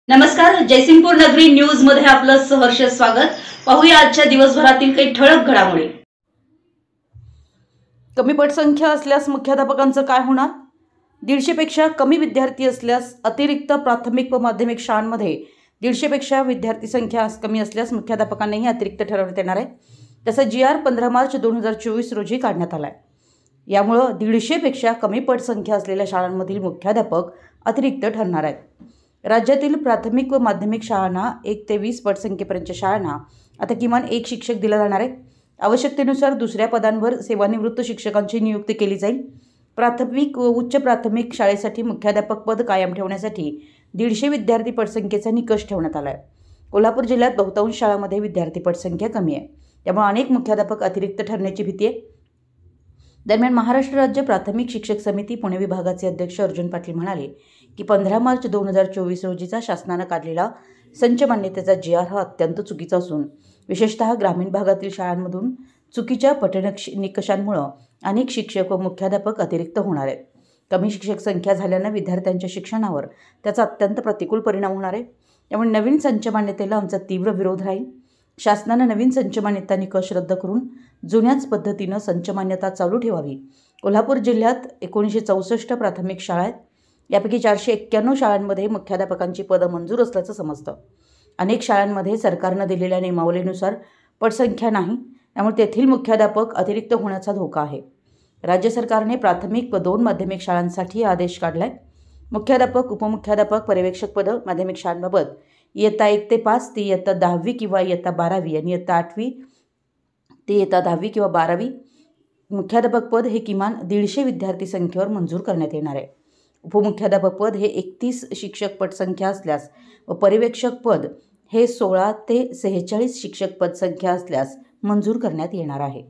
नमस्कार, जयसिंगपूर नगरी न्यूज मध्ये आपलं सहर्ष स्वागत। पाहूया आजच्या दिवसभरातील काही ठळक घडामोडी। कमी पटसंख्या असल्यास मुख्याध्यापकांचं काय होणार? 150 पेक्षा कमी विद्यार्थी असल्यास अतिरिक्त प्राथमिक व माध्यमिक शाळांमध्ये 150 पेक्षा विद्यार्थी संख्या कमी असल्यास मुख्याध्यापकांनाही अतिरिक्त ठरवण्यात येणार आहे। तसं GR 15 मार्च 2024 रोजी काढण्यात आलाय। यामुळे 150 पेक्षा कमी पटसंख्या असलेल्या शाळांमधील मुख्याध्यापक अतिरिक्त ठरणार आहेत। राज्यातील प्राथमिक व माध्यमिक शाळांना 1 ते 20 पटसंख्येपर्यंतच्या शाळांना आता किमान 1 शिक्षक दिला जाणार आहे। आवश्यकतेनुसार दुसऱ्या पदांवर सेवानिवृत्त शिक्षकांची नियुक्ती केली जाईल। प्राथमिक व उच्च प्राथमिक शाळेसाठी मुख्याध्यापक पद कायम ठेवण्यासाठी 150 विद्यार्थी पटसंख्येचा निकष ठेवण्यात आला आहे। कोल्हापूर जिल्ह्यात बहुतांश शाळांमध्ये विद्यार्थी पटसंख्या कमी आहे, त्यामुळे अनेक मुख्याध्यापक अतिरिक्त ठरण्याची भीती आहे। दरम्यान महाराष्ट्र राज्य प्राथमिक शिक्षक समिती पुणे विभागाचे अध्यक्ष अर्जुन पाटील म्हणाले की 15 मार्च 2024 रोजीचा शासनाने काढलेला संच मान्यतेचा GR हा अत्यंत चुकीचा असून विशेषतः ग्रामीण भागातील शाळांमधून चुकीच्या निकषांमुळे अनेक शिक्षक व मुख्याध्यापक अतिरिक्त होणार आहेत। कमी शिक्षक संख्या झाल्याने विद्यार्थ्यांच्या शिक्षणावर त्याचा अत्यंत प्रतिकूल परिणाम होणार आहे। त्यामुळे नवीन संच मान्यतेला आमचा तीव्र विरोध राहील। शासनाने नवीन संच मान्यता निकष रद्द करून जुन्याच पद्धतीने संच मान्यता चालू ठेवावी। कोल्हापूर जिल्ह्यात 1964 प्राथमिक शाळा आहेत, यापैकी 491 शाळांमध्ये मुख्याध्यापकांची पदं मंजूर असल्याचं समजतं। अनेक शाळांमध्ये सरकारने दिलेल्या नियमावलीनुसार पटसंख्या नाही, त्यामुळे तेथील मुख्याध्यापक अतिरिक्त होण्याचा धोका आहे। राज्य सरकारने प्राथमिक व 2 माध्यमिक शाळांसाठी आदेश काढलाय। मुख्याध्यापक, उपमुख्याध्यापक, पर्यवेक्षक पदं माध्यमिक शाळांबाबत इयत्ता 1 ते 5 ती इयत्ता 10वी किंवा इयत्ता 12वी आणि इयत्ता 8वी ते इयत्ता 10वी किंवा 12वी मुख्याध्यापक पद हे किमान 150 विद्यार्थी संख्येवर मंजूर करण्यात येणार आहे। उपमुख्याध्यापक पद हे 31 शिक्षक पटसंख्या असल्यास व पर्यवेक्षक पद हे 16 ते 46 शिक्षक पदसंख्या असल्यास मंजूर करण्यात येणार आहे।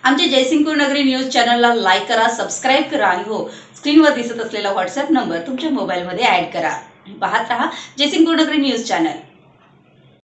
आमच्या जयसिंगपूर नगरी न्यूज चॅनलला लाईक करा, सबस्क्राइब करा आणि हो, स्क्रीनवर दिसत असलेला व्हॉट्सअप नंबर तुमच्या मोबाईलमध्ये ॲड करा। पाहत रहा जयसिंगपूर नगरी न्यूज चॅनल।